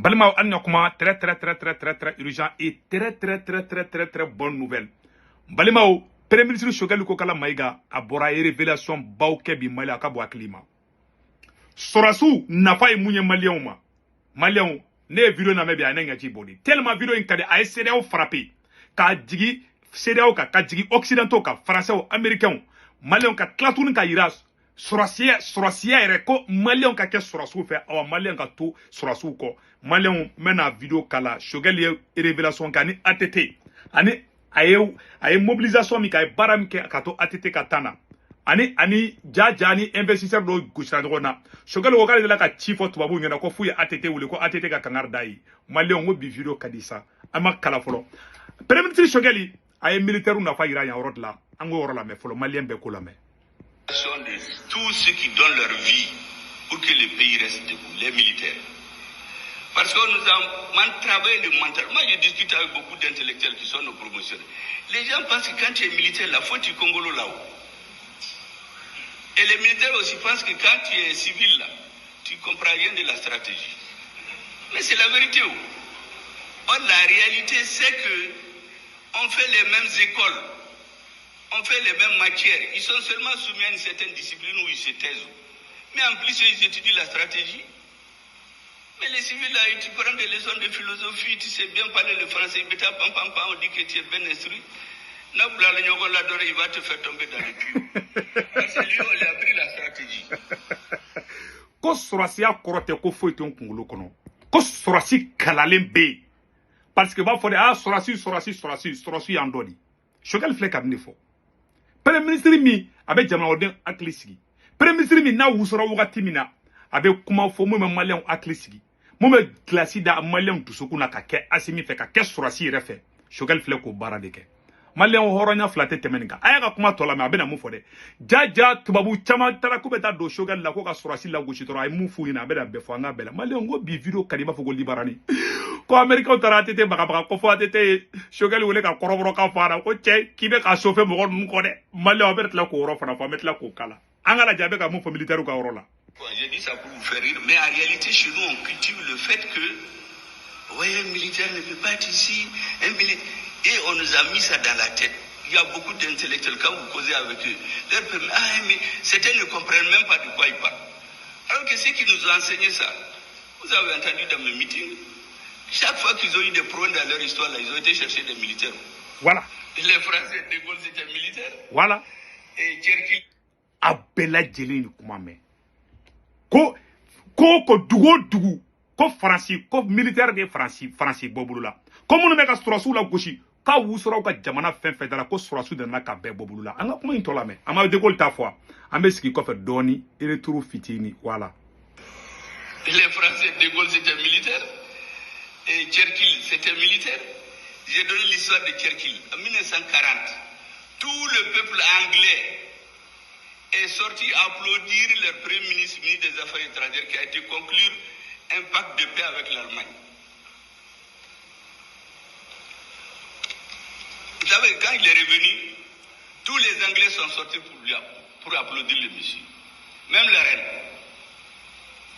Balma Annakuma, très urgent et très bonne nouvelle. Balimao, Premier ministre Choguel Kokala Maïga, a bora révélation Baukebi Mali Akabo Klima. Sorasu n'a pas émouillé Malion. Malion, ne vidéo n'a pas bien boni. Tellement vidéo in kade a CDAO frappé. Ka digi, CDAO ka digi occidentaux ka français ou américain. Malion ka klatoun ka iras. Sorasia ereko Malion ka ke sorasu fait awa Malion ka tout sorasu ko. Malion mena vidéo kala Choguel révélation kani ATT. Ani aye mobilisation mi kay baram ke kato ATT katana. Ani jajani investisseur do gusra ngona Choguel ko kala ka chief of tubabu ngena ko fuye ATT wule ko ATT ka kangar dai Malion ngo bi video kadisa ama kala folo Premier ministre Choguel aye militaire na fa ira ya orot la ango orola me folo Malien be ko la me de tous ceux qui donnent leur vie pour que le pays reste debout, les militaires. Parce que nous avons travaillé le mental. Moi, je discute avec beaucoup d'intellectuels qui sont nos promotionnaires. Les gens pensent que quand tu es militaire, la faute du Congolo là-haut. Et les militaires aussi pensent que quand tu es civil là, tu ne comprends rien de la stratégie. Mais c'est la vérité. Or, la réalité, c'est que on fait les mêmes écoles. On fait les mêmes matières. Ils sont seulement soumis à une certaine discipline où ils se taisent. Mais en plus, ils étudient la stratégie. Mais les civils, là, tu prends des leçons de philosophie, tu sais bien parler le français, on dit que tu es bien instruit. Il va te faire tomber dans le tuyau. C'est lui, on lui a appris la stratégie. Ko sorasi a korote ko foito ngulu kono. Ko sorasi kalalen be. Parce que ba fode sorasi andodi. Choguel flek abne fo. Premier ministre mi abe jamana oden aklisigi. Premier ministre mi na wusora wakati mina abe kuma fo mo Malien aklisigi. Mo me klasi da Malien tusuku na ka ke asimi fe ka ke sorasi refe. Choguel flek ko bara de ke. Malien horonya flate temeninga. Aya ka kuma tola me abe na mu fode. Jaja tubabu chama tara ko beta do Choguel la ko ka sorasi la go chitoro ay mu fu ina abe da be fo nga bela. Malien go bi video kadiba fo go libarani. Ko America tara tete baka ko fo tete Choguel wole ka koroboro ka fara ko che kibe ka chauffer mo ko de Malien obert la ko oro fana fa metla ko kala. Angala jabe ka mu fo militaire ka oro la. J'ai dit ça pour vous faire rire, mais en réalité, chez nous, on cultive le fait que, ouais, un militaire ne peut pas être ici, et on nous a mis ça dans la tête. Il y a beaucoup d'intellectuels, quand vous causez avec eux, mais certains ne comprennent même pas de quoi ils parlent. Alors que ceux qui nous ont enseigné ça, vous avez entendu dans mes meetings, chaque fois qu'ils ont eu des problèmes dans leur histoire, là, ils ont été chercher des militaires. Voilà. Et les Français, De Gaulle, c'était militaire. Voilà. Et Churchill. Abela Djelini Koumame. Ko dugu ko Franci ko militaire de Franci bobulula ko munu me ka surasu la goshi ka wusura ka jamana fen dara ko surasu de na ka be bobulula anga kuma intola me ama De Gaulle ta fois ambe ski ko fe doni retour fitini voilà. Les Français, De Gaulle c'était militaire et Churchill c'était militaire. J'ai donné l'histoire de Churchill en 1940. Tout le peuple anglais est sorti applaudir leur premier ministre des Affaires étrangères qui a été conclure un pacte de paix avec l'Allemagne. Vous savez, quand il est revenu, tous les Anglais sont sortis pour applaudir le monsieur. Même la reine.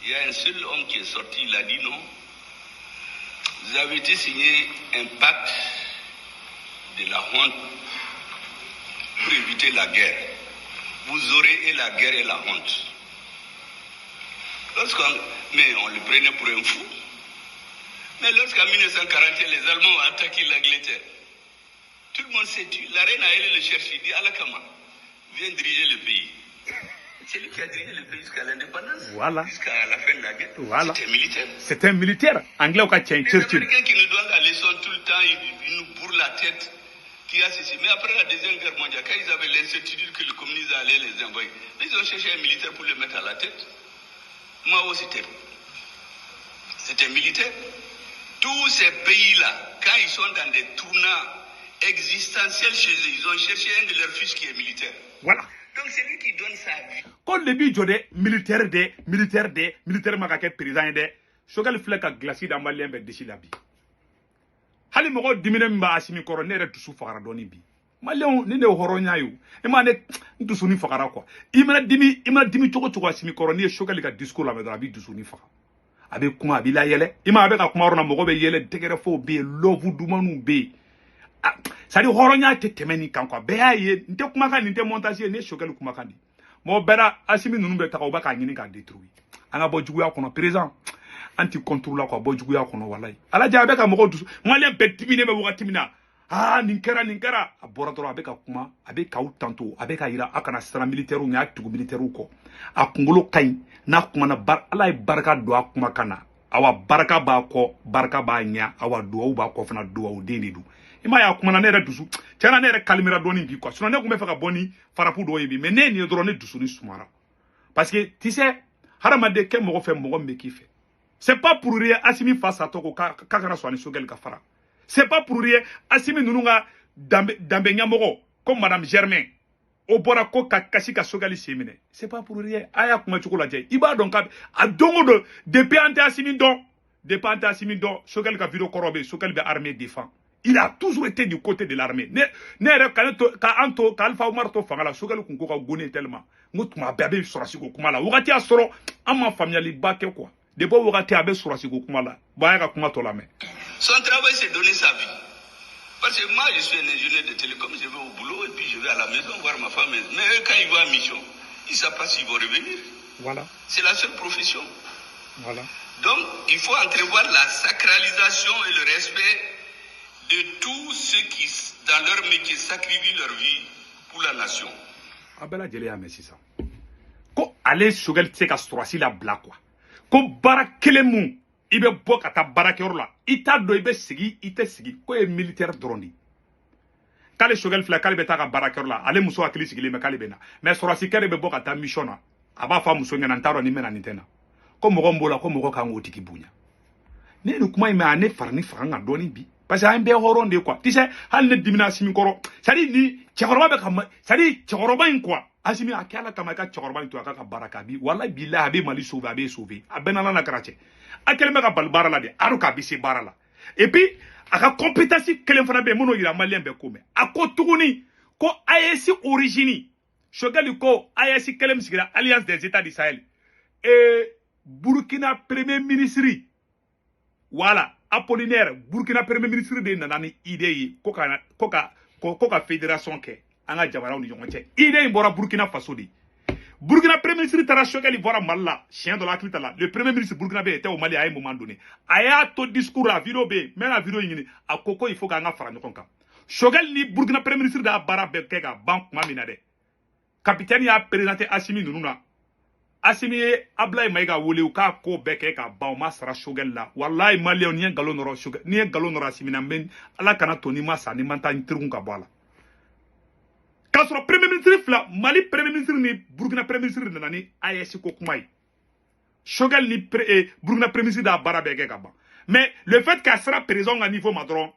Il y a un seul homme qui est sorti, il a dit non. Vous avez été signé un pacte de la honte pour éviter la guerre. Vous aurez et la guerre et la honte. Mais on le prenait pour un fou. Mais lorsqu'en 1941, les Allemands ont attaqué l'Angleterre, tout le monde s'est tué. La reine a allé le chercher, il dit Alakama, viens diriger le pays. C'est lui qui a dirigé le pays jusqu'à l'indépendance. Voilà. Jusqu'à la fin de la guerre. Voilà. C'était militaire. C'était un militaire. Anglais au Churchill. Les Américains qui nous donnent la leçon tout le temps, ils nous bourrent la tête. Mais après la Deuxième Guerre mondiale, quand ils avaient l'incertitude que le communisme allait les envoyer, ils ont cherché un militaire pour le mettre à la tête. Mao, c'était militaire. Tous ces pays-là, quand ils sont dans des tournants existentiels chez eux, ils ont cherché un de leurs fils qui est militaire. Voilà. Donc c'est lui qui donne sa vie. Quand le but de militaire makake président de, Choguel flek a glacé dans Malien be déchi la bi. Hali mogo dimine mba asimi koro nere tusu fakara doni bi. Malien ni ne horonya yu. Ema ne tusu ni fakara kwa. Imana dimi chogo asimi koro ni Choguel ka discours la me dra bi tusu ni fakara. abe kuma abila yele ima abe ka kuma rona mogo be yele tegere fo be love dumanu be sadi horonya te temeni kan kwa be aye nte kuma kan nte montage ne shogel kuma kan di mo bera asimi nunu be taka obaka nyini ka détruire anga bo jugu ya kono présent anti contrôle la kwa bo jugu ya kono wallahi ala jabe ka mogo dusu mwale betibine be wakati mina ninkera abora doro abe ka kuma abe ka utanto abe ka ira akana sara militaire nya tugu militaire ko akungolo kai na kuma na ala baraka do akuma kana awa baraka ba ko baraka ba nya awa do ba ko fana do o deni du ima ya kuma na ne dusu tiana ne kalmira doni bi ko sinon ne kuma faka boni farapu do yebi mais ne ni doro ne dusu ni sumara parce que tu sais haramade ke mogo fe mogo me kife c'est pas pour rien asimi face à toko ka kana so ani sogel ka fara c'est pas pour rien asimi nununga dambe nyamogo comme madame Germain o bora ko kasi ka sogali semine c'est pas pour rien aya kuma chukula jay iba donc a dongo do depuis ante asimi don sogali ka vidéo korobe sogali be armée défend il a toujours été du côté de l'armée ne re ka Alpha Omar to fangala sogali kunko ka gone tellement ngutuma bebe sorasi ko kuma la wakati asoro ama familiali bake quoi de bo wakati abe sorasi ko kuma la ba ya kuma to la mais son travail c'est donner sa vie. Parce que moi je suis un ingénieur de télécom, je vais au boulot et puis je vais à la maison voir ma femme. Mais eux quand ils vont en mission, ils ne savent pas s'ils vont revenir. Voilà. C'est la seule profession. Voilà. Donc il faut entrevoir la sacralisation et le respect de tous ceux qui dans leur métier sacrifient leur vie pour la nation. Abela jele ya messi ça. Ko ale sogel tseka strasi la bla quoi. Ko bara kelemu ibe boka ta barakero la ita do ibe sigi ite sigi ko e militaire drondi kale sogel fla kale beta ka barakero la ale muso akili sigi me kale bena mais sorasi kere be boka ta mission na aba fa muso ngena ntaro ni mena nitena ko mogo mbola ko mogo kan ngoti kibunya ne no kuma ime ane farni franga doni bi parce que ambe horonde quoi tu sais hal ne dimina simi koro sadi ni chekoroba be kam sadi chekoroba in quoi asimi akala kama ka chekoroba to aka baraka bi wallahi billahi be mali sauver abenana na karache akelme ka balbara la de aruka bisi barala et puis aka compétence kelen fana be mono yira malien be kome ako tuguni ko AES origine shogali ko AES kelem sigira alliance des états du Sahel et Burkina premier ministre voilà Apollinaire Burkina premier ministre de nanani idée ko ka fédération ke anga jabara ni jonche idée mbora Burkina Faso di Burkina premier ministre tara shogali voilà malla chien de la clita là le premier ministre burkinabé était au Mali à un moment donné aya to discours à vidéo be mais la vidéo yini a koko il faut nga fara nyokonka shogali ni Burkina premier ministre da bara be kega bank mamina de capitaine ya présenté Assimi nununa Assimi Ablaye Maïga wole ou ka ko be kega ba ma sara shogali la wallahi Mali on yen galon ro shogali ni galon ro Assimi na men ala kana toni ma sa ni manta ntirun ka bala quand le premier ministre fla Mali premier ministre ni Burkina premier ministre nani AES ko kumai shogal ni Burkina premier ministre da barabege gaba mais le fait qu'elle sera présent à niveau madron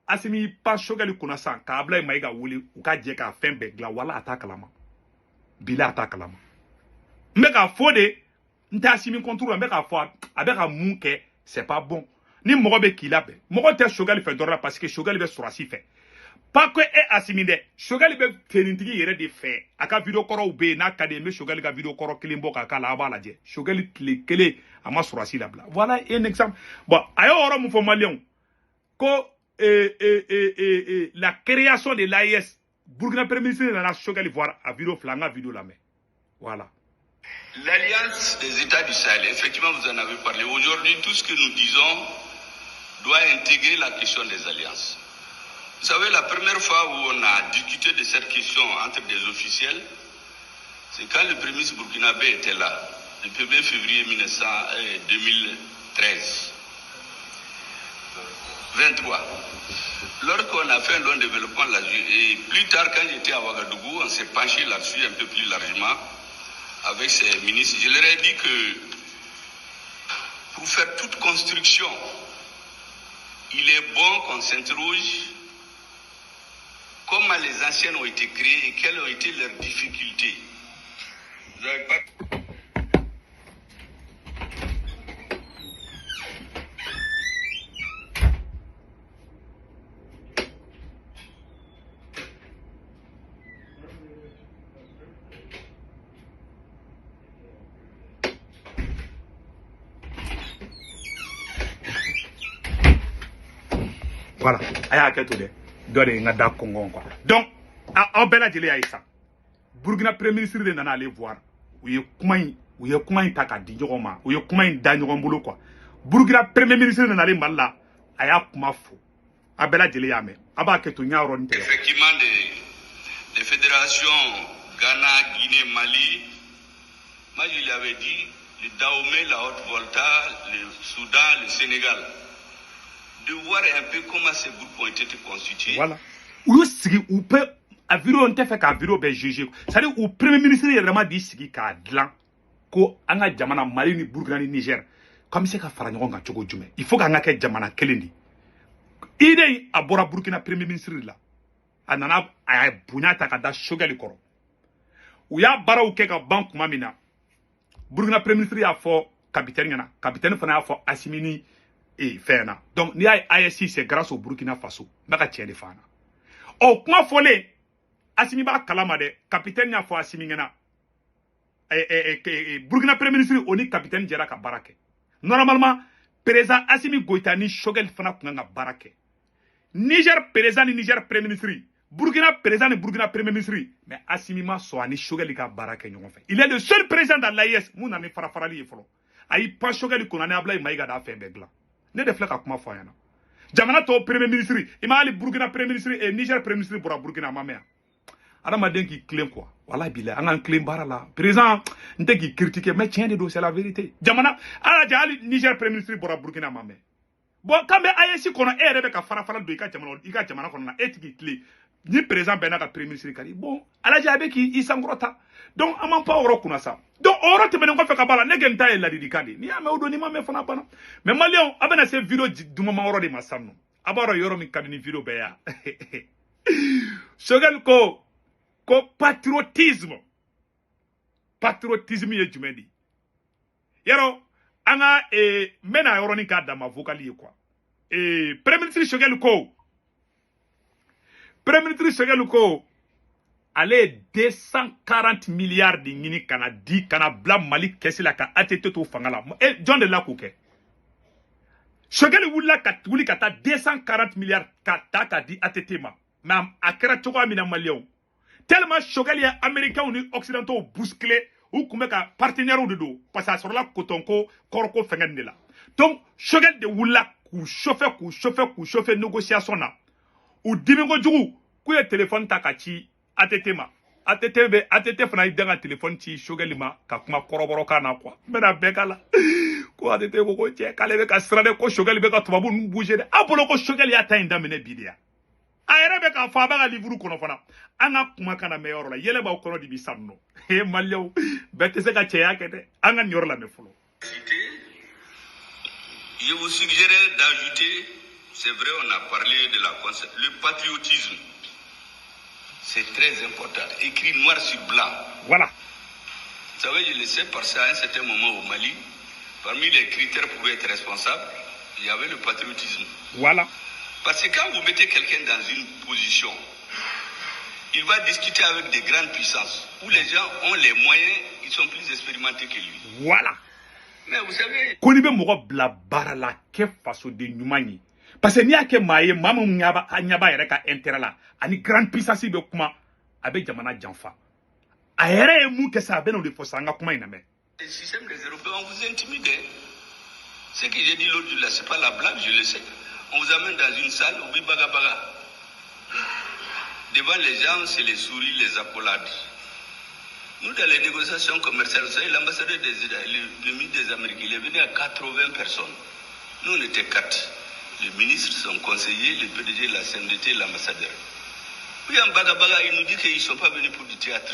Assimi pas shogal kunasa ka Ablaye Maïga wuli ou ka je ka fembe gla wala atakalama bila atakalama mbeka fode nta Assimi contrôle mbeka fo abeka munke c'est pas bon ni mogo be kilabe mogo te shogal fait dora parce que shogal be surasi fait pas que e Assimi de shogali be tenintigi yere de fait aka vidéo koro be na kade me shogali ka vidéo koro kilimbo ka kala abala je shogali kele ama surasi la bla voilà un exemple bon ayo oro mu fo malien ko la création de l'AES Burkina premier ministre na shogali voir a vidéo flanga vidéo la mais voilà l'alliance des États du Sahel, effectivement vous en avez parlé aujourd'hui, tout ce que nous disons doit intégrer la question des alliances. Vous savez, la première fois où on a discuté de cette question entre des officiels, c'est quand le premier ministre burkinabé était là, le 1er février 2013. 23. Lorsqu'on a fait un long développement là-dessus, et plus tard quand j'étais à Ouagadougou, on s'est penché là-dessus un peu plus largement avec ces ministres. Je leur ai dit que pour faire toute construction, il est bon qu'on s'interroge comment les anciennes ont été créées et quelles ont été leurs difficultés. Vous n'avez pas... Voilà. Aya keto de. Dole nga da Congo quoi. Donc, a bela jeli aïssa. Burkina Premier ministre de nana aller voir. Ou ye kuma in ta ka di ɲɔgɔn ma. Ou ye kuma in da ɲɔgɔn bolo quoi. Burkina Premier ministre de nana aller Mali aya kuma fo. A bela jeli ya me. Aba keto nya ron te. Effectivement des fédérations Ghana, Guinée, Mali. Moi je lui avais dit le Dahomey, la Haute-Volta, le Soudan, le Sénégal. De voir un peu comment ces groupes ont été constitués. Voilà. Ou peut a vidéo on te fait qu'à vidéo ben juger. C'est-à-dire au premier ministre il vraiment dit sigi ka dlan ko anga jamana Mali ni Burkina ni Niger. Comme c'est ka fara ɲɔgɔn kan cogo jumɛn. Il faut qu'anga kɛ jamana kelen di. Idée a bora Burkina premier ministre la. A nana a bonya ta ka da Choguel kɔrɔ. U y'a baaraw kɛ ka ban kuma min na. Burkina premier ministre y'a fɔ capitaine ɲɛna. Capitaine fana y'a fɔ Assimi ni fɛn na. Donc n'i y'a ye AES c'est grâce au Burkina Faso. N bɛ ka tiɲɛ de fɔ an na. Ɔ kuma fɔlen Assimi b'a kalama dɛ. Capitaine y'a fɔ Assimi ɲɛna. Burkina premier ministre o ni capitaine jɛra ka baara kɛ. Normalement président Assimi Goïta ni Choguel fana tun kan ka baara kɛ. Niger président ni Niger premier ministre. Burkina président ni Burkina premier ministre. Mais Assimi ma sɔn ani Choguel ka baara kɛ ɲɔgɔn fɛ. Il est le seul président dans l'AES mun na ni farafarali ye fɔlɔ. Ayi pas Choguel kunna ni Ablaye Mayiga da fɛn bɛɛ dilan. Ne de filɛ ka kuma fɔ a ɲɛna. Jamana tɔw premier ministre i ma hali Burkina premier ministre et Niger premier ministre bɔra Burkina ma mɛn. Adamaden k'i tilen quoi. Walahi bilahi an k'an tilen baara la. Président n tɛ k'i critiquer mais tiɲɛ de don c'est la vérité. Jamana ala ja hali Niger premier ministre bɔra Burkina ma mɛn. Bon kan bɛ AES kɔnɔ e yɛrɛ bɛ ka farafara don i ka jamana kɔnɔ na e tɛ k'i tilen. Ni président bɛɛ n'a ka premier ministre ka di. Bon ala ja a bɛ k'i sankɔrɔta. Donc an m'an pan o yɔrɔ kunna sa. Donc o yɔrɔ tɛmɛnen kɔfɛ ka b'a la ne kɛ n ta ye ladilikan de ye. N'i y'a mɛn o don n'i ma mɛn fana banna. Mais maliyɛnw a bɛna se vidéo dumama yɔrɔ de ma sisan nɔ. A b'a dɔn yɔrɔ min ka di ni vidéo bɛɛ ye. Choguel ko patriotisme ye jumɛn de ye. Yarɔ an ka n bɛna yɔrɔnin k'a dama vocal ye quoi. Premier ministre Choguel ko ale ye 240 milliards de ɲini kana bila Mali kɛsi la ka ATT to fanga la. Jɔn de la k'o kɛ? Choguel wuli ka taa 240 milliards ka ta ka di ATT ma. Mais a kɛra cogoya min na maliyɛnw. Tellement Choguel ye américains ni occidentaux bousculé u kun bɛ ka partenaires de don parce que a sɔrɔla coton ko kɔrɔko fɛngɛ de la. Donc Choguel de wulila k'u chauffer négociation na. U dimi kojugu k'u ye téléphone ta ka ci ATT ma. ATT fana y'i dan ka téléphone ci Choguel ma ka kuma kɔrɔbɔrɔkan na quoi. N bɛna bɛɛ k'a la. Ko ATT ko cɛ k'ale bɛ ka siran dɛ ko Choguel bɛ ka tubabu ninnu bouger dɛ. A bolo ko Choguel y'a ta in daminɛ bi de ya. A yɛrɛ bɛ k'a fɔ a bɛ ka livre kɔnɔ fana. An ka kuma kana mɛn yɔrɔ la. Yɛlɛ b'aw kɔnɔ de bi sa nɔ. Maliyɛnw bɛɛ tɛ se ka cɛya kɛ dɛ. An ka nin yɔrɔ lamɛn fɔlɔ. Je vous suggérais d'ajouter, c'est vrai, on a parlé de le patriotisme. C'est très important. Écrit noir sur blanc. Voilà. Vous savez, je le sais parce qu'à un certain moment au Mali, parmi les critères pour être responsable, il y avait le patriotisme. Voilà. Parce que quand vous mettez quelqu'un dans une position, il va discuter avec des grandes puissances où les gens ont les moyens, ils sont plus expérimentés que lui. Voilà. Mais vous savez... Koni be mɔgɔ bila baara la kɛ fasoden ɲuman ye. Parce que n'i y'a kɛ maa ye maa min ɲɛ b'a yɛrɛ ka intérêt la ani grande puissance bɛ kuma a bɛ jamana janfa. A yɛrɛ ye mun kɛ sa a bɛ n'o de fɔ sa an ka kuma in lamɛn. Le système des Européens, on vous intimide. Ce que j'ai dit l'autre jour là, c'est pas la blague, je le sais. On vous amène dans une salle, on dit baga baga. Devant les gens, c'est les souris, les accolades. Nous, dans les négociations commerciales, vous savez, l'ambassadeur le ministre des Américains, il est venu à 80 personnes. Nous, on était 4. Le ministre, son conseiller, le PDG, la CNDT, l'ambassadeur. Puis en baga baga, il nous dit qu'ils ne sont pas venus pour du théâtre.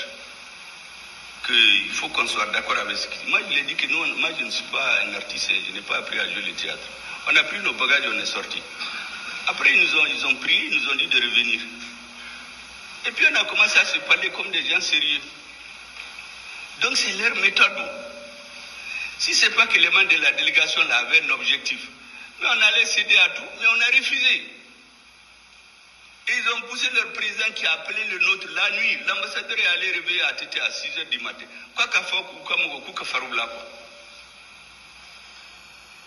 Qu'il faut qu'on soit d'accord avec ce qu'il dit. Moi, je lui ai dit que non, moi, je ne suis pas un artiste, je n'ai pas appris à jouer le théâtre. On a pris nos bagages, on est sortis. Après, ils ont pris, ils nous ont dit de revenir. Et puis, on a commencé à se parler comme des gens sérieux. Donc, c'est leur méthode. Si ce n'est pas que les membres de la délégation avaient un objectif, mais on allait céder à tout, mais on a refusé. Et ils ont poussé leur président qui a appelé le nôtre la nuit. L'ambassadeur est allé réveiller à Tété à 6h du matin. Quoi qu'a fait,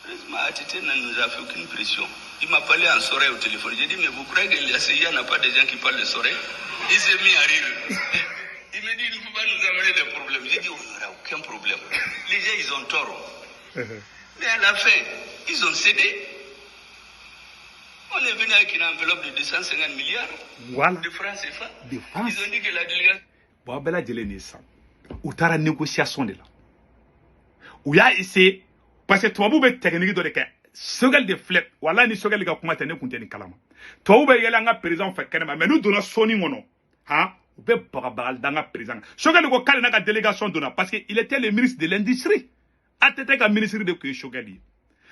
ATT ne nous a fait aucune pression. Il m'a parlé en soirée au téléphone. J'ai dit, mais vous croyez que la CIA n'a pas de gens qui parlent de soirée? Il s'est mis à rire. Il me dit, il ne faut pas nous amener des problèmes. J'ai dit, on n'aura aucun problème. Les gens, ils ont tort. Mais à la fin, ils ont cédé. On est venu avec une enveloppe de 250 milliards de francs CFA. Ils ont dit que la délégation... Bon, bella jele ça. Ou tara négociation de là. Ou ya essayé parce que toi vous be technique de que sogal de flip wala ni sogal ga kuma tane kunte ni kalama. Toi vous be yela nga président fa kanema mais nous donna soni ngono. Hein? Ou be bagal danga président. Sogal go kale na ka délégation donna parce que il était le ministre de l'industrie. Atete ka ministre de que Chogali.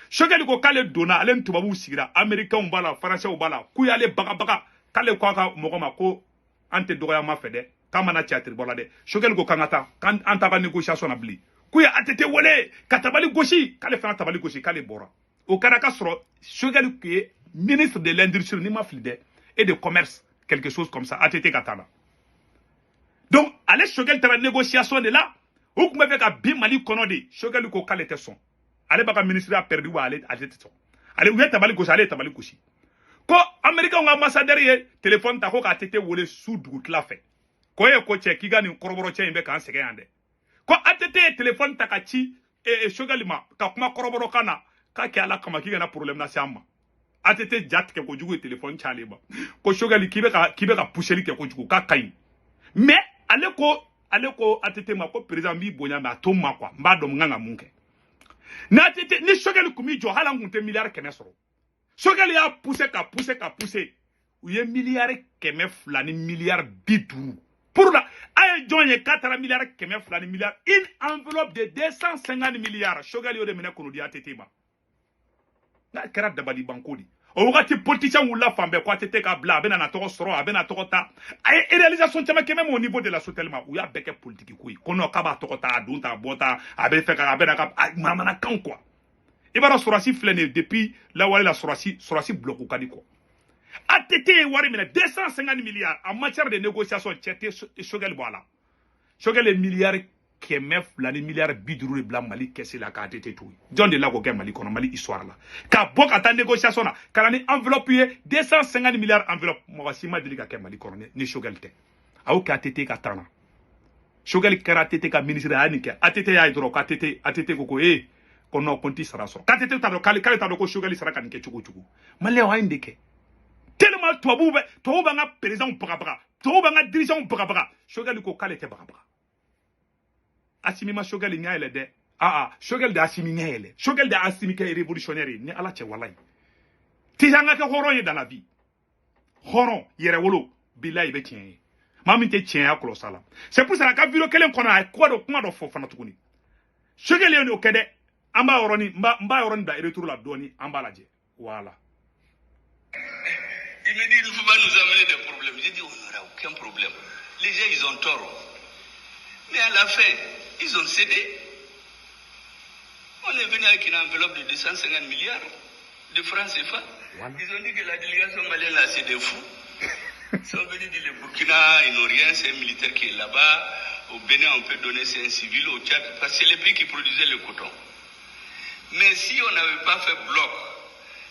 Chogali ko kale donna alen tubabu sigira américain ou bala français ou bala ku yale baga kale ko ka mogoma ko ante doya ma fede kamana théâtre bolade Chogali ko kangata kan anta ba négociation na bli kuya atete wole katabali goshi kale fana tabali goshi kale bora au Caracas soro Chogali qui est ministre de l'industrie ni ma flide et de commerce quelque chose comme ça atete katana donc allez Chogali tara négociation de là ou kuma fait ka bi mali konodi Chogali ko kale te son allez baka ministre a perdu wa allez atete son allez ou tabali goshi allez tabali goshi ko américain nga ambassadeur ye téléphone ta ko ka atete wole sous doute la fait ko ye ko che kiga ni koroboro che imbe kan sege yande ko atete téléphone takachi Chogali ma ka kuma koroboro kana ka ke ala kama kiga na problème na siama atete jat ke ko jugu téléphone chale ba ko Chogali kibe ka pousser ke ko jugu ka kai mais ale ko atete ma ko président bi bonya ma to ma kwa mba do nganga munke na atete ni Chogali kumi jo hala ngunte milliard kene soro Chogali a pousser ou ye milliard keme flani milliard bitou pour la ay jonye 4 milliards keme flani milliards une enveloppe de 250 milliards Chogali o de mena kono di atete ma na kera dabali bankodi o wakati politicien ou la fambe ko atete ka bla bena na toko soro abena toko ta ay réalisation tama ke même au niveau de la sotelma ou ya beke politique ko kono ka ba toko ta dunta bota abe fe ka abena ka mama na kan quoi ibara sorasi flene depuis la wala la sorasi bloc ko kadiko ATT wari mina 250 milliards en matière de négociation tchete Chogali voilà Chogali milliards keme flani milliards biduru bla mali kesi la ka ATT tout John de la ko mali kono mali histoire la ka boka ta négociation na kala ni enveloppe 250 milliards enveloppe mo sima dili ka mali kono ni Chogali te aw ka ATT ka tana Chogali kara ATT ka ministre ani ke ATT ya hydro ka ATT ko kono konti sara so ka ATT ta do kale ta do ko Chogali sara kan ke chugu mali wa indike tellement toi nga président bra toi nga dirigeant bra Chogali ko kale te bra asimi ma Chogali nyaele de Chogali de asimi nyaele Chogali de asimi ke révolutionnaire ni ala che walay ti janga ke horon dans la vie horon yere wolo billahi be tien mami te tien akolo sala c'est pour ça ka vilo kelen kona ko do kuma do fo fana tukuni Chogali on okede amba oroni mba oroni da retour la doni amba la je voilà. Il me dit, il ne faut pas nous amener des problèmes. J'ai dit, on n'aura aucun problème. Les gens, ils ont tort. Mais à la fin, ils ont cédé. On est venu avec une enveloppe de 250 milliards de francs CFA. Voilà. Ils ont dit que la délégation malienne, là, c'est des fous. Ils sont venus dire, le Burkina, ils n'ont rien, c'est un militaire qui est là-bas. Au Bénin, on peut donner, c'est un civil. Au Tchad, parce que c'est les pays qui produisaient le coton. Mais si on n'avait pas fait bloc,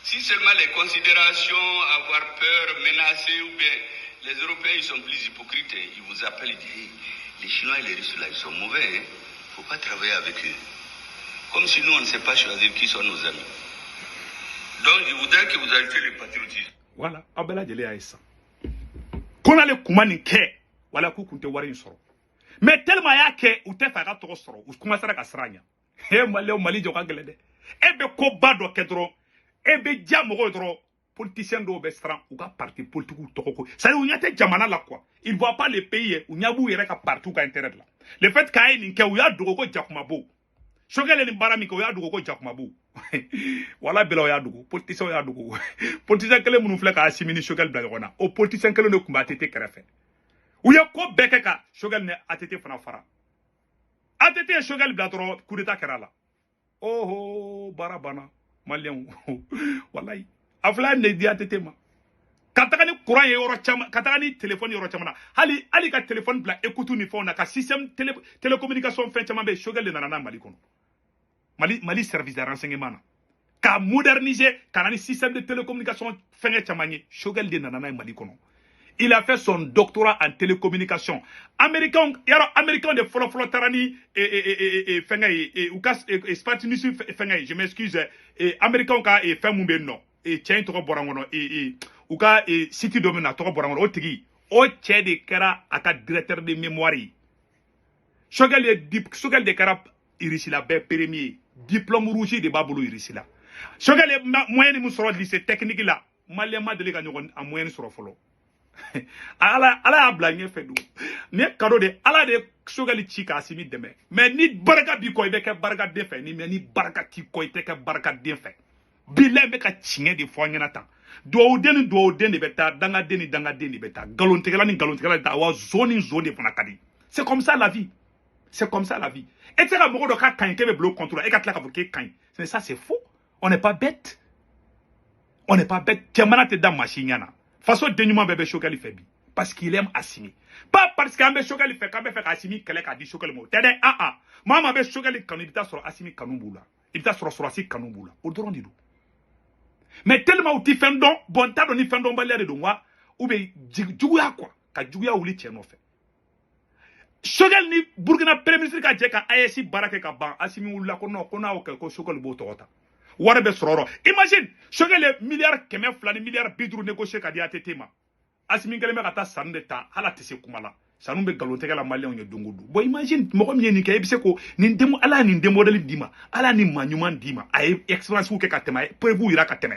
si seulement les considérations, avoir peur, menacer, ou bien les Européens, ils sont plus hypocrites, ils vous appellent, ils disent, les Chinois et les Russes, là, ils sont mauvais, il ne faut pas travailler avec eux. Comme si nous, on ne sait pas choisir qui sont nos amis. Donc, je voudrais que vous ajoutez le patriotisme. Voilà, abela jele aïssa. Qu'on a le koumani ke, voilà koukounte wari soro. Mais tellement ya ke, ou te faga toro soro, ou commence à kasranya. Mali joka gelede. Ebe ko bado kedro. Ebe diamogo dro politicien do bestran ou ka parti politique ou toko ça veut dire que jamana la quoi il voit pas les pays ou nyabu yere ka partout ka intérêt là le fait kay ni ke ou ya dogo ko jakumabo Chogali ni barami ko ya dogo ko jakumabo wala bela ya dogo politicien ya dogo politicien kele munu fle ka asimini Chogali bla gona o politicien kele no kumba tete krefe ou ya ko beke ka Chogali ne atete fana fara atete Chogali bla dro coup d'état kerala oh barabana malien wallahi afla ne dia tetema kataka ni courant yoro chama kataka ni téléphone yoro chama ali ka téléphone bla écoute ni phone ka système télécommunication fait chama be Chogali na mali kono mali service de renseignement ka moderniser kana ni système de télécommunication fenge chamanye Choguel de nanana Mali kono. Il a fait son doctorat en télécommunication. Américain de folo tarani ou kas Spatinusi fenge, je m'excuse, Américain ka fait mumbe non et tient to borangono ou ka city domaine to borangono o tigi o tche de kera aka directeur de mémoire. Choguel de kera irisi la be premier diplôme rouge de babulu irisi la. Choguel moyen mu soro lycée technique la malien ma de ga nyon en moyen soro folo. ala a blague fait do ne cadeau de ala de Choguel ci ka simi deme mais ni baraka bi ko be ke baraka de fe ni mais ni baraka ti ko te ke baraka de fe bilay be ka cinge de fo nyana tan do den de beta danga deni beta galon tegala da wa zone fana kadi. C'est comme ça la vie. C'est comme ça la vie. Et tu as beaucoup de cas quand il y a bloc contrôle et quand il y a ça c'est faux. On n'est pas bête. On n'est pas bête. Tu as te dans machine yana. Façon dénuement bébé Choguel fait bi parce qu'il aime Assimi. Pas parce qu'un bébé Choguel fait quand même faire Assimi qu'elle a dit Choguel mo. T'es maman bébé Choguel quand il est sur Assimi Kanouboula. Il est sur Asimi Kanouboula. Au droit du mais tellement où tu fais don bon t'as donné fait don balé de moi ou bien djouya quoi. Ka djouya ou li tient fait. Choguel ni Burkina Premier ministre ka je ka AEC barake ka ban Assimi ou la ko no ko na o ko Choguel bo tota. Warbe sororo. Imagine, Choguel milliard keme flani milliard bidru négocier ka dia tetema. Assimi ngele me kata sande ta hala tese kumala. Sanu be galonte kala malien on dongodu. Bo imagine mo mi ni kay bise ko ni demo ala ni demo dali dima. Ala ni manyuman dima. Ay experience ku ke katema prevu ira katema.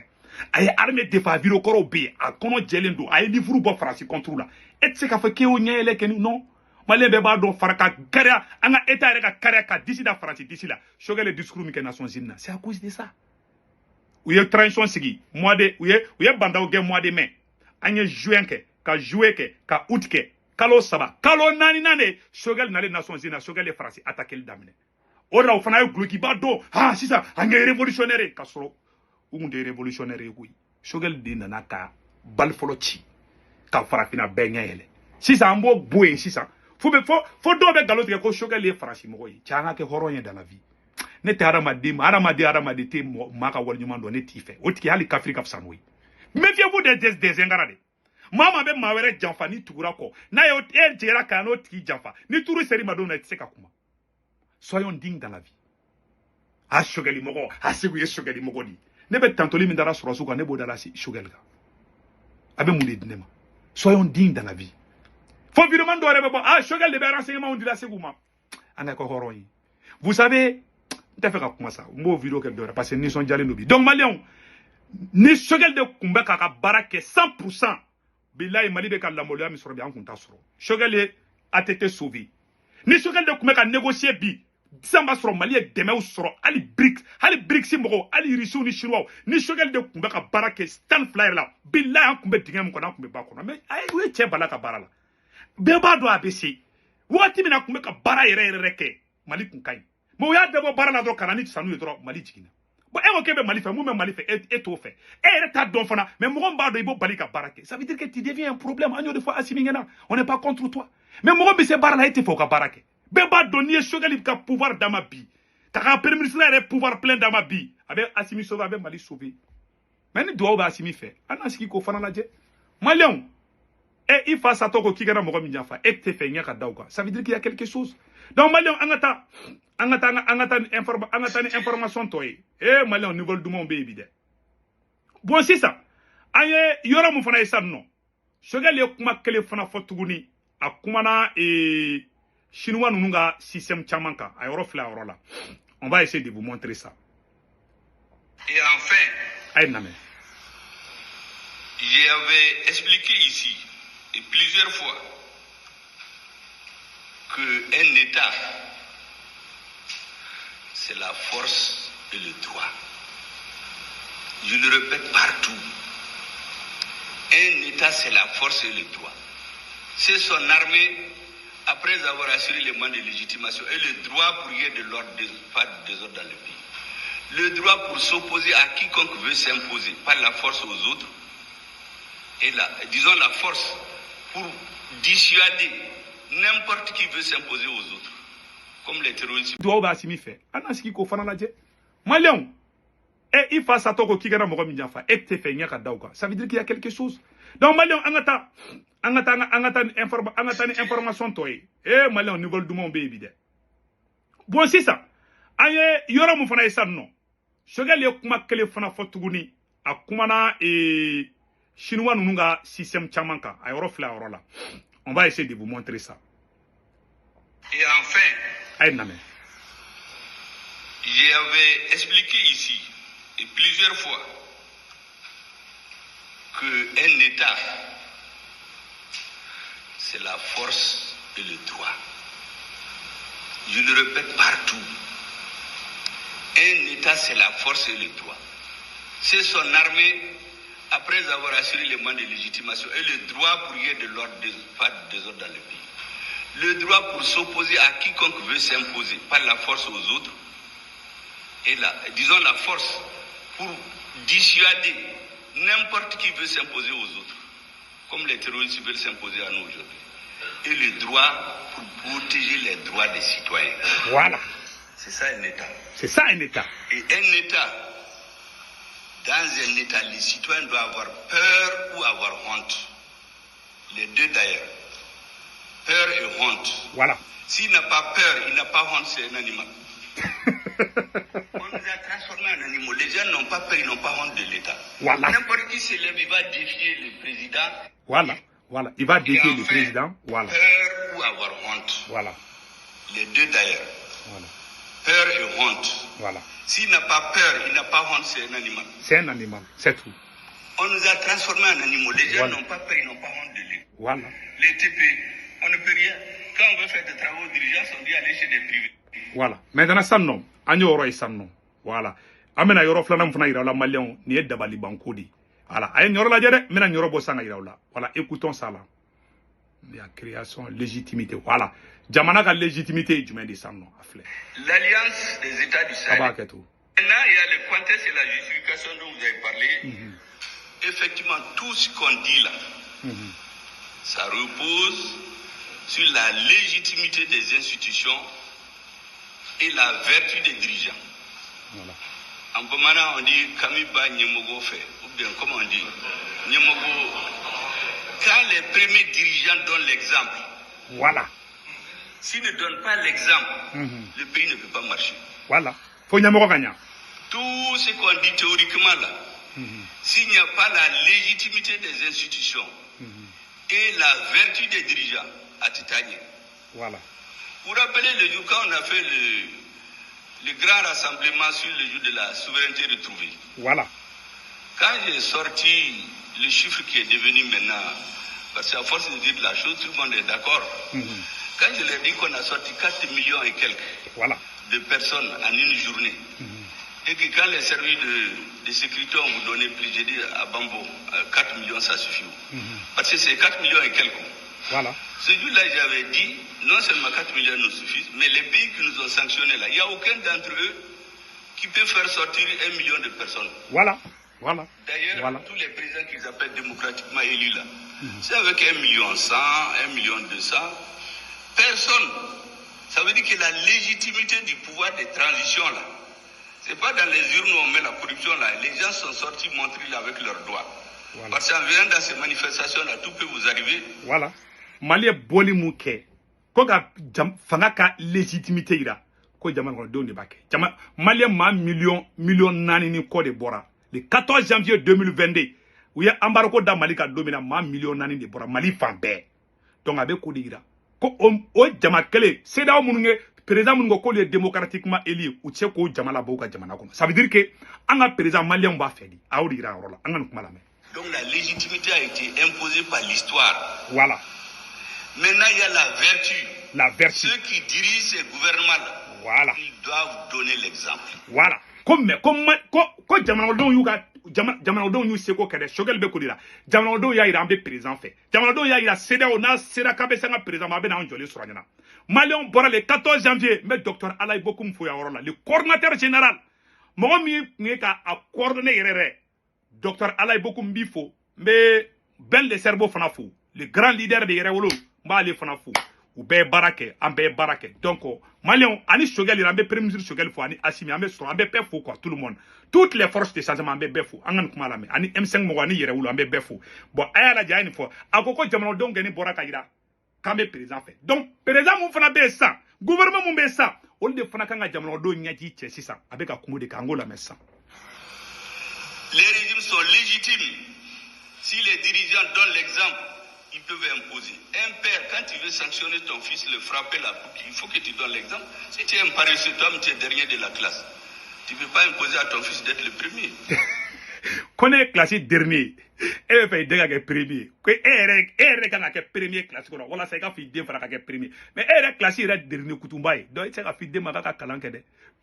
Ay armée de faviro koro be a kono jelendo ay ni furu bo France contre la. Et se ka fa ke o nyele ken non. Malien be ba do faraka karea anga état reka karea ka d'ici da France d'ici là. Choguel le discours mi ke Nations Unies. C'est à cause de ça. Ou y a transition sigi mois de ou y a bandao ge mois de mai anye juin ke ka juillet ke ka août ke kalo saba kalo nani Choguel nale Nations Unies Choguel les français attaquer le damine ora o fana yo gluki ba do si ça anye révolutionnaire ka soro ou de révolutionnaire ko Choguel de nana ka bal folochi ka farafina benyele si ça ambo boy si ça faut do be galote ko Choguel les français mo yi tianga ke horoyen dans la vie. Ne te aramadi te maka wal nyuma do ne tife o tiki hali kafrika fsanoi méfiez-vous des engarade mama be mawere janfa ni tugura ko na yo jera kano tiki janfa ni turu seri madona tseka kuma soyons dignes dans la vie a Choguel mogo a segu Choguel mogo di ne be tantoli mi dara soro suka ne bo dara si Choguel ga abe mu le dinema soyons dignes dans la vie faut virement do rebe bo Choguel de be renseignement on dit la seguma anga ko horoyi vous savez t'as fait comme ça mo vidéo que dora parce que ni son dialé nobi donc malien ni Choguel de kumba ka barake 100% billahi mali be ka la molia mi soro bi an kunta soro Choguel a été sauvé ni Choguel de kumba ka négocier bi samba soro mali e deme ou soro ali BRICS mo ali risu ni chinois ni Choguel de kumba ka barake stand flyer la billahi an kumba dingam ko na kumba ba ko mais ay we che balaka barala be ba do abc wati mina kumba ka bara yere ke mali kun kay mo ya debo barala do kanani sanu yedro mali jigina bo e okebe mali fait moi mali fait et tout fait et ta don fana mais mo ngomba do ibo balika barake ça veut dire que tu deviens un problème agno de fois Assimi ngena on n'est pas contre toi mais mo ngombe se barala été faut ka barake be ba donner Choguel ka pouvoir dans ma vie ka premier ministre a pouvoir plein dans ma vie avec Assimi sauvé avec Mali sauvé mais ni doit ba Assimi fait anasiki ko fana la je malien et il face à toi ko kigana mo ngomi nyafa et te fait nyaka dawka ça veut dire qu'il y a quelque chose donc malien angata information toy malien niveau du monde baby de bon c'est ça aye yora mu fana isa non Choguel ye kuma kele fana fotuguni akuma na chinois nunga système chamanka ayoro fla oro la on va essayer de vous montrer ça et enfin aïe namé j'avais expliqué ici et plusieurs fois que un État c'est la force et le droit. Je le répète partout. Un État, c'est la force et le droit. C'est son armée, après avoir assuré les moyens de légitimation, et le droit pour y ait de l'ordre, pas de désordre dans le pays. Le droit pour s'opposer à quiconque veut s'imposer par la force aux autres. Et disons la force pour dissuader n'importe qui veut s'imposer aux autres. Comme les terroristes. Doit ba Assimi fait. Anaski ko fana la je. Malien. et il faut s'attendre qui gagne mon minyafa et te fait nya kadauka ça veut dire qu'il y a quelque chose donc malien angata information toy et malien niveau du monde baby de bon c'est ça aye yora mu fana isa non shogal ye kuma kele fana fotuguni akumana et chinois nunga système chamanka ayoro fla orola on va essayer de vous montrer ça et enfin aïe namé j'avais expliqué ici et plusieurs fois qu'un État, c'est la force et le droit. Je le répète partout. Un État, c'est la force et le droit. C'est son armée, après avoir assuré les moyens de légitimation, et le droit pour y ait de l'ordre, pas de désordre dans le pays. Le droit pour s'opposer à quiconque veut s'imposer par la force aux autres. Et disons la force pour dissuader n'importe qui veut s'imposer aux autres, comme les terroristes veulent s'imposer à nous aujourd'hui. Et le droit pour protéger les droits des citoyens. Voilà. C'est ça un État. C'est ça un État. Et un État, dans un État, les citoyens doivent avoir peur ou avoir honte. Les deux d'ailleurs. Peur et honte. Voilà. S'il n'a pas peur, il n'a pas honte, c'est un animal. On nous a transformés en animaux. Les gens n'ont pas peur, ils n'ont pas honte de l'État. Voilà. N'importe qui se lève, il va défier le président. Voilà. Voilà. Il va défier le président. Voilà. Peur ou avoir honte. Voilà. Les deux d'ailleurs. Voilà. Peur et honte. Voilà. S'il n'a pas peur, il n'a pas honte, c'est un animal. C'est un animal, c'est tout. On nous a transformés en animaux. Les gens n'ont pas peur, ils n'ont pas honte de l'État. Voilà. Les TP, on ne peut rien. Quand on veut faire des travaux de diligence, on dit aller chez des privés. Voilà. Maintenant, ça non. Agno roi ça non. Voilà. Amena yoro flanam fana ira la malion ni dabali bankodi. Voilà. Ay nyoro la jere, mena nyoro bo sanga ira la. Voilà, écoutons ça là. La création, légitimité. Voilà. Jamana ka légitimité du de ça non. L'alliance des États du Sahel. Maintenant, il y a le contexte et la justification dont vous avez parlé. Effectivement, tout ce qu'on dit là, ça repose sur la légitimité des institutions et la vertu des dirigeants. Voilà. En Bomana, on dit Kamiba Nyemogo fait, ou bien comment on dit Nyemogo. Quand les premiers dirigeants donnent l'exemple, voilà. S'ils ne donnent pas l'exemple, le pays ne peut pas marcher. Voilà. Faut Nyemogo gagner. Tout ce qu'on dit théoriquement là, s'il n'y a pas la légitimité des institutions et la vertu des dirigeants à Titanie. Voilà. Vous vous rappelez le jour quand on a fait le grand rassemblement sur le jour de la souveraineté retrouvée. Voilà. Quand j'ai sorti le chiffre qui est devenu maintenant, parce qu'à force de dire la chose, tout le monde est d'accord. Quand je leur ai dit qu'on a sorti 4 millions et quelques de personnes en une journée, et que quand les services de sécurité ont vous donné plus, j'ai dit à Bambo, 4 millions ça suffit. Parce que c'est 4 millions et quelques. Voilà. Ce jour-là, j'avais dit, non seulement 4 millions nous suffisent, mais les pays qui nous ont sanctionnés là, il n'y a aucun d'entre eux qui peut faire sortir 1 million de personnes. Voilà. Voilà. D'ailleurs, tous les présidents qu'ils appellent démocratiquement élus là, c'est avec 1 million 100, 1 million 200, personne. Ça veut dire que la légitimité du pouvoir de transition là, c'est pas dans les urnes où on met la corruption là, les gens sont sortis montrer là avec leurs doigts. Voilà. Parce qu'en venant dans ces manifestations là, tout peut vous arriver. Voilà. Mali boli muke. Koga fanga ka légitimité ira. Ko jaman ko do ne baké. Jama Mali ma million nani ni ko de bora. Le 14 janvier 2022, où il y a embargo da Mali ka domina ma million nani de bora Mali fambe. Donc avec ko dira. Ko o jama kele, c'est da mununge président munungo ko le démocratiquement élu ou tse ko jama la boka jama na ko. Ça veut dire que anga président malien ba fedi. Audi dira rola. Anga kuma la me. Donc la légitimité a été imposée par l'histoire. Voilà. Maintenant, il y a la vertu. La vertu. Ceux qui dirigent ces gouvernements-là, voilà. Ils doivent donner l'exemple. Voilà. Comme Jamanodon Yuga, Jamanodon Yu Seko Kade, Shogel Bekodira, Jamanodon Yaïrambe président fait. Jamanodon Yaïra Seda Ona, Seda Kabesanga président, Maben Anjoli Soranana. Malion Bora le 14 janvier, mais docteur Alaï Bokoum Fouyaorola, le coordinateur général. Momi Nika a coordonné docteur Alaï Bokoum Bifo, mais Ben le cerveau Fanafou, le grand leader de Yerewolo, Mali Fanafou. u bɛɛ baara kɛ an bɛɛ baara kɛ donc malien ani Choguel an bɛ premier ministre Choguel fo ani Assimi an bɛ sɔrɔ an bɛ bɛɛ fo quoi tout le monde toutes les forces de changement an bɛ bɛɛ fo an ka nin kuma lamɛn ani M5 mɔgɔ ani Yɛrɛwolo an bɛ bɛɛ fo bon a y'a lajɛ a ye nin fɔ a ko jamanadenw gɛni bɔra ka yira k'an bɛ président fɛ donc président mun fana bɛ yen sisan gouvernement mun bɛ yen sisan olu de fana kan ka jamanadenw ɲɛji cɛ sisan a bɛ ka kungo de kɛ an k'o lamɛn sisan. Les régimes sont légitimes si les dirigeants donnent l'exemple. Ils peuvent imposer. Un père, quand tu veux sanctionner ton fils, le frapper la boucle, il faut que tu donnes l'exemple. Si tu es un paresseux, toi, tu es dernier de la classe. Tu ne peux pas imposer à ton fils d'être le premier. Qu'on est classé dernier, elle fait déjà que premier. Que elle quand elle premier classe, voilà c'est quand il devra qu'elle premier. Mais elle est classée elle est dernier coutumbaye. Donc c'est quand il devra qu'elle calanque.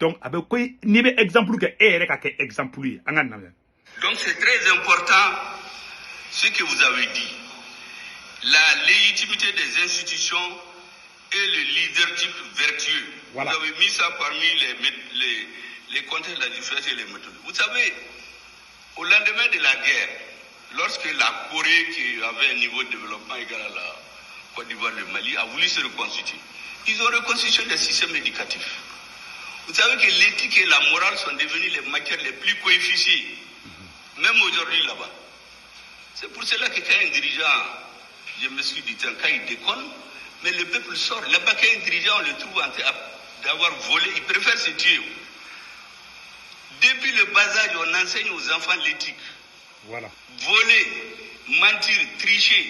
Donc avec quoi niveau exemple que elle est qu'elle exemple lui. Donc c'est très important ce que vous avez dit. La légitimité des institutions et le leadership vertueux. Voilà. Vous avez mis ça parmi les contrats de la justice et les méthodes. Vous savez, au lendemain de la guerre, lorsque la Corée, qui avait un niveau de développement égal à la Côte d'Ivoire, le Mali, a voulu se reconstituer, ils ont reconstitué des systèmes éducatifs. Vous savez que l'éthique et la morale sont devenues les matières les plus coefficiées, même aujourd'hui là-bas. C'est pour cela que quand un dirigeant, je me suis dit, quand il déconne, mais le peuple sort. Là-bas, quand un dirigeant, on le trouve en train d'avoir volé, il préfère se tuer. Depuis le bas âge, on enseigne aux enfants l'éthique. Voilà. Voler, mentir, tricher.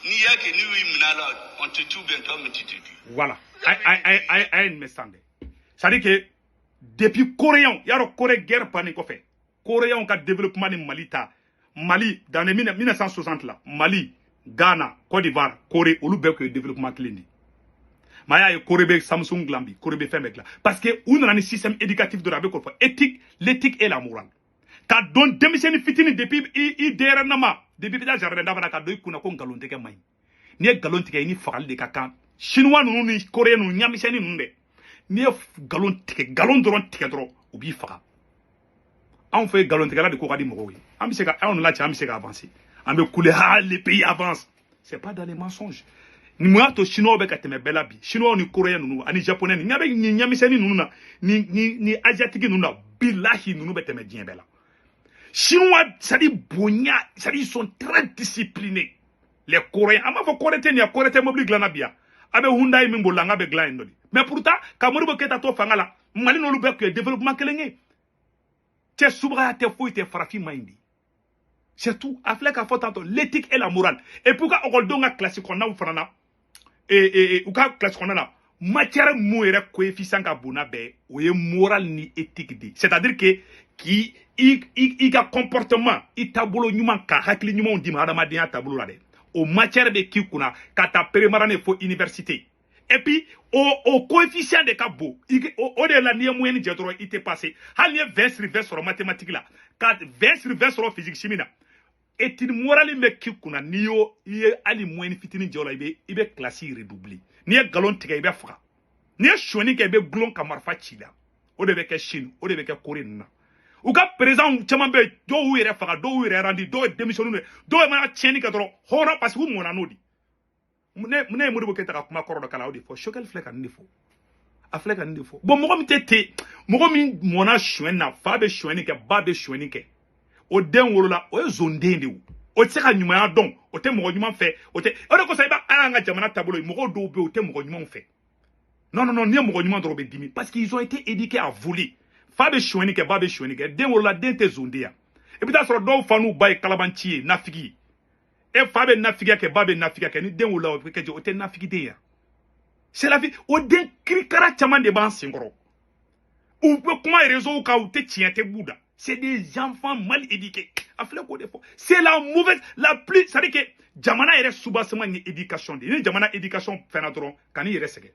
Ni ya que nous, on te tue bientôt, mais tu te tues. Voilà. Aïe, me semble. C'est-à-dire que depuis Coréen, il y a une Corée guerre panique fait. Coréen qui a développement de Mali, dans les 1960 là, Mali, Ghana, Côte d'Ivoire, Corée, on a le développement clinique. Maya et Corée, Samsung, Glambi, Corée, Femekla. Parce que on a un système éducatif de la éthique, l'éthique et la morale. Quand on démissionne fitini depuis idéra nama, depuis le jardin d'avant ka doy kuna ko galon teke may. Ni galon teke ni faral de kaka. Chinois nous ni Coréen nous nyamiseni nous de. Ni galon teke galon doron teke dro ubi faka. On fait galon teke là de ko kadi mo wi. Am se ka on la ti am se ka avancer. Am couler les pays avancent. C'est pas dans les mensonges. Ni moi to chinois be kateme belabi. Chinois ni Coréen nous ani japonais ni nyabe ni nyamiseni nous na ni asiatique nous na billahi nous beteme bien bela. Chinois, ça dit bougna, ça dit ils sont très disciplinés. Les Coréens, ama fo Coréen ni Coréen mobile glanabia. Abe Hyundai mimbo langa be glan ndoli. Mais pourtant, kamori bo keta to fangala, mali no lubek développement kelenge. Te subra te fouille te farafi maindi. C'est tout. Aflek a faut tanto l'éthique et la morale. Et pourquoi on donga classique on a ou frana ou ka classique on a matière moire coefficient ka bona be ou moral ni éthique di. C'est-à-dire que qui il a comportement il tabolo nyuma ka hakli nyuma on dit madama dia tabolo la de au matière de qui kuna kata prémarane fo université et puis au coefficient de kabo au de la nie moyenne de droit il était passé hal 20 sur 20 sur mathématiques là 20 sur 20 sur physique chimie là et il morale me qui kuna niyo il ali moyenne fitini jola ibe classe redoublé ni galon tike ibe fra ni choni ke ibe glon kamarfa chila o de be ke Chine o de be ke Corée na ou ka président chaman be do wu yere faga do wu yere randi do démissionné do ma tieni ka doro hora parce que vous mona nodi mune mo ke ta kuma koro do kala odi fo Choguel fleka ndi fo afleka ndi fo bon mo mi tete mo mi mona chwen na fa be chwen ke ba be chwen ke o den wolo la o zonde ndi o te ka nyuma ya don o te mo nyuma fe o te o de ko sai ba ala nga jamana tabolo mo do be o te mo nyuma fe non ni mo nyuma do be dimi parce qu'ils ont été éduqués à voler. Fabe chouenike, babe chouenike, den wala den te zondia. Et puis ta soro do fanu bay kalabantiye, nafigi. Et fabe nafiga ke babe nafiga ke ni den wala ke je ote nafigi de ya. C'est la vie. O den krikara chaman de ban singoro. Ou comment les réseaux ka ou te tient te bouda. C'est des enfants mal éduqués. C'est la mauvaise, la plus, ça dit que jamana ere soubassement ni éducation. Ni jamana éducation fenatron, kani ere sege.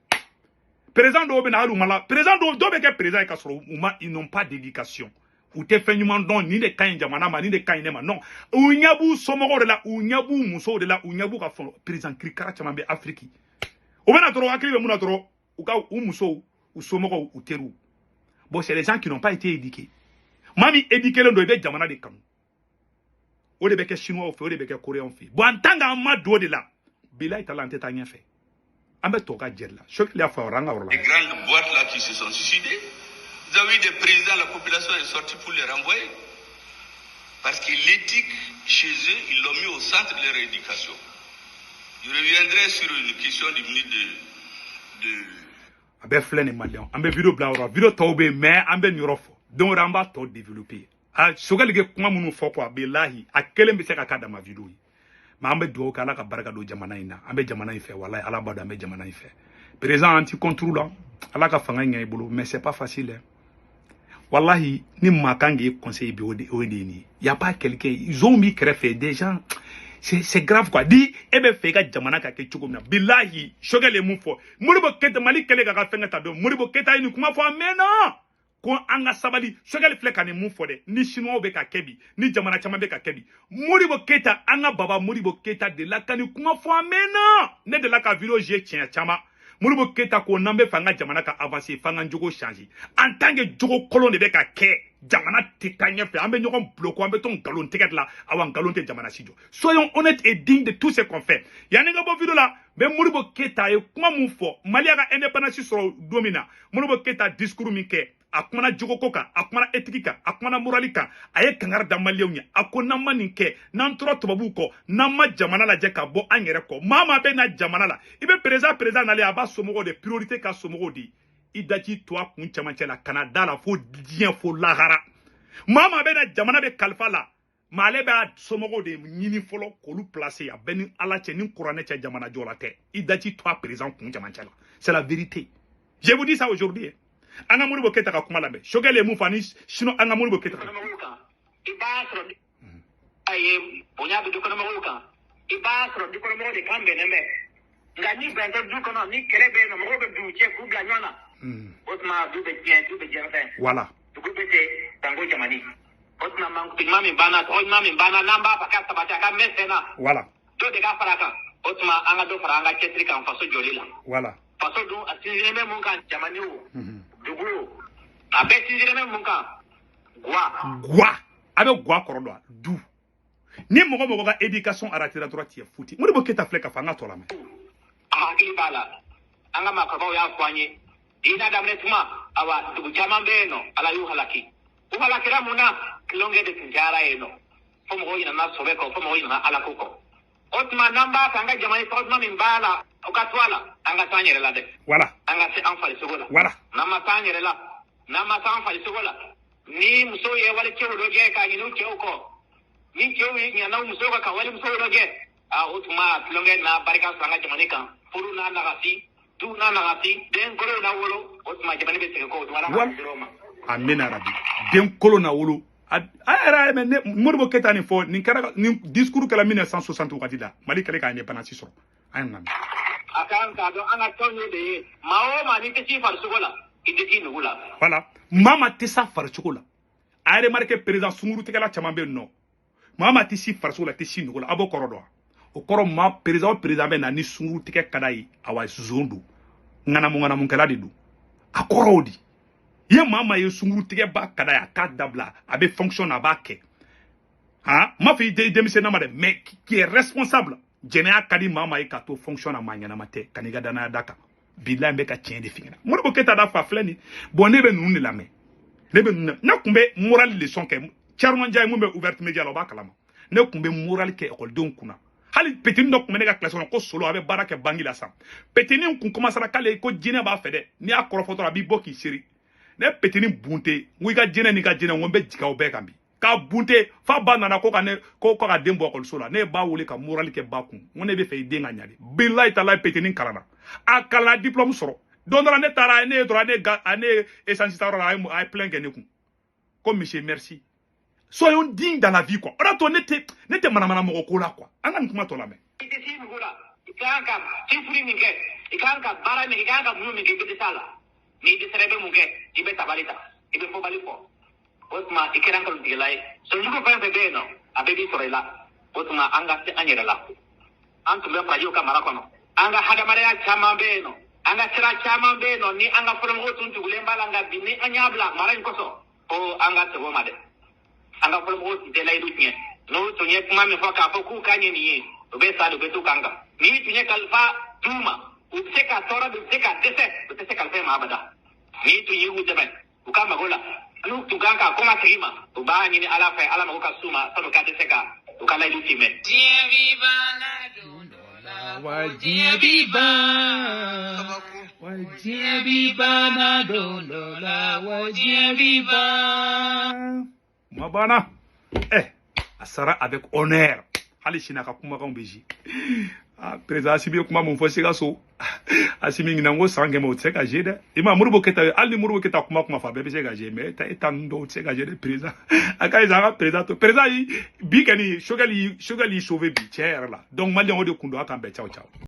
Président de Obenalou Mala, président de président ils n'ont pas d'éducation. Ou te fait don ni de kain jamana ni de kain nema non. Ou nyabu somoro de la ou nyabu muso de la ou nyabu ka fon président krikara chamambe Afrique. Obenatoro akribe munatoro ou ka ou muso ou somoro ou teru. Bon c'est les gens qui n'ont pas été éduqués. Mami éduqué le dobe jamana de kanu. O de beke chinois ou fait o de beke coréen fait. Bon tanga ma do de la. Bila ita lante ta rien fait. ambe toka jella choc la fa ranga orla Les grandes boîtes là qui se sont suicidées, vous avez eu des présidents, la population est sortie pour les renvoyer. Parce que l'éthique, chez eux, ils l'ont mis au centre de leur éducation. Je reviendrai sur une question du ministre de... abe flene malion ambe video bla ora video tawbe mais ambe nyurofo donc ramba to développer a sogalige kuma munu fo quoi billahi a kelen be se ka kada ma video yi ma ambe do kala ka baraka do jamana ina ambe jamana ife wallahi ala bado ambe jamana ife président anti contrôle ala ka fanga ngay bulu mais c'est pas facile wallahi ni makangi conseil bi odi ni y a pas quelqu'un ils ont mis créé des gens c'est grave quoi di ebe fega jamana ka ke chugumna billahi shogale mu fo muribo keta mali kele ka fenga ta do muribo keta ni kuma fo amena ko anga sabali shogale fleka ni mu fo de ni chinois be ka kebi ni jamana chama be ka kebi muribo keta anga baba muribo keta de la kani kuma fo amena ne de la ka video je tien chama muribo keta ko nambe fanga jamana ka avancer fanga njogo changer en tant que jogo kolon de be ka ke jamana tikanye fe ambe nyokon bloko ambe ton galon ticket la awan galon te jamana sijo soyons honnêtes et dignes de tout ce qu'on fait yani nga bo video la mais muribo keta e kuma mu fo malia ga indépendance sur domina muribo keta discours min ke akuma jogo koka akuma etika akuma moralika aye kangar da maliounya akona maninke nan tro tobabu ko namma jamana la je ka bo anyere ko mama be na jamana la ibe président na le aba somogo de priorité ka somogo di idaji toi kun chamanche la Canada la fo dien fo lahara mama be na jamana be kalfa la male ba somogo de nyini folo ko lu placer ya beni ala che ni courane che jamana jola te idaji toi président kun chamanche la c'est la vérité je vous dis ça aujourd'hui anga muri boketa ka kuma lambe shogele mu fani shino anga muri boketa ibasro aye bonya bi ko no ka ibasro di ko mo de kambe ne me ngani benta du ko no ni kerebe no mo be du che ku bla nyona otma du be bien voilà du ko be te tango jamani otma man ku mami bana o mami bana namba pa ka tabata ka mesena voilà do de ka faraka otma anga do faranga chetri kan faso jolila voilà faso do asinjire me mun kan jamani wo dugu abe sinjire me mun kan gwa abe gwa korodo du ni mogo ga éducation aratira droite ya futi muri boketa fleka fanga tola me akili bala anga makaba ya kwanye ina damne tuma awa dugu chama beno ala yu halaki uhalakira muna kilonge de tinjara eno fomo go ina na sobeko fomo go ina ala kuko otma namba tanga jamani otma mimbala ukatwala anga tanyere la de voilà anga se anfali sogola voilà nama tanyere la nama anfali sogola ni musoye wale chewo doge ka ni chewo ko ni chewo ni na musoye ka wale musoye doge a otma kilonge na barika sanga jamani kan furu na nagasi tu na nagasi den kolo na wolo otma jamani be se ko wala roma amina rabbi den kolo na wolo ara men murbo ketani fo ni kara ni discours kala 1960 wakati la mali kale ka indépendance sur ayna akan ka do anga tonyo de mao ma ni ti far sugola iditi nugula voilà mama ti sa far sugola are marqué président sunguru tikala chamambe no mama ti si far sugola ti si nugula abo korodo o koro ma président be na ni sunguru tike kadai awa zondo ngana mun kala didu akorodi ye mama ye sunguru tike ba kadai aka dabla abe fonction abake ha ma fi démission na made mais qui est responsable jena kadi mama e kato fonction na manyana mate kaniga dana daka billahi be ka tien de fingina mo bo keta da fa flani bon ne be nunu la me ne be nunu na kumbe moral leçon ke charmo njay mo be ouverte media lo ba kalama ne kumbe moral ke école don kuna hali petini do kumbe ne ka classe ko solo abe baraka bangi la sam petini kun commence ra kale ko jine ba fede ni akoro foto abi boki siri ne petini bunte ngui ka jine ni ka jine ngombe jika o be kambi ka bunte fa banana ko ka dembo ko sola ne ba wuli ka moral ke bakun ngone be fe denga nyali billahi taala petini kalana akala diplôme soro dondra ne tara ne droit ne ga ane essence tara ay plein que ne ku comme monsieur merci soyons dignes dans la vie quoi on a to nete mana mo ko la quoi anga kuma to la me itisi ngula ikanga sifuri minge ikanga bara mi ikanga mu minge be sala ni di serebe munge ibe tabalita ibe fo baliko otma ikiran ko dilai so yugo fa be no abebi sorela otma anga se anyere la antu be pa yuka marakono anga hada mare chama be no anga sira chama be no ni anga from otun tugule mbala bini anyabla maran koso o anga to made anga from otun de lay dutnie no to nye kuma me faka fo ku kanye ni o be sa do be tu kanga ni tunye kalfa duma u bɛ se ka tɔɔrɔ bɛ se ka dɛsɛ u tɛ se ka fɛn maa abada n'i tun ye u dɛmɛ u ka mago la n'u tun kan ka kɔn ka segin ma u b'a ɲini ala fɛ ala mago ka s'u ma sanu ka dɛsɛ ka u ka layidu timɛ. diɲɛ b'i banna don dɔ la wa diɲɛ b'i ban wa diɲɛ b'i banna don dɔ la wa diɲɛ b'i ban. Mabana. A sara avec honneur. Hali sini ka kumakanw bɛ ji. Président Asibi ye kuma mun fɔ Sikaso. Asimi ɲinan ko san kɛmɛ o tɛ se ka je dɛ. I ma Modibo Keyita hali ni Modibo Keyita kuma fɔ a bɛɛ bɛ se ka je mais État ninnu dɔw tɛ se ka je dɛ président. A ka ɲi sa an ka président to. Président yi bi kɔni Choguel y'i sauvé bi tiɲɛ yɛrɛ la. Donc maliyɛnw o de kun don a kan bɛɛ caw caw.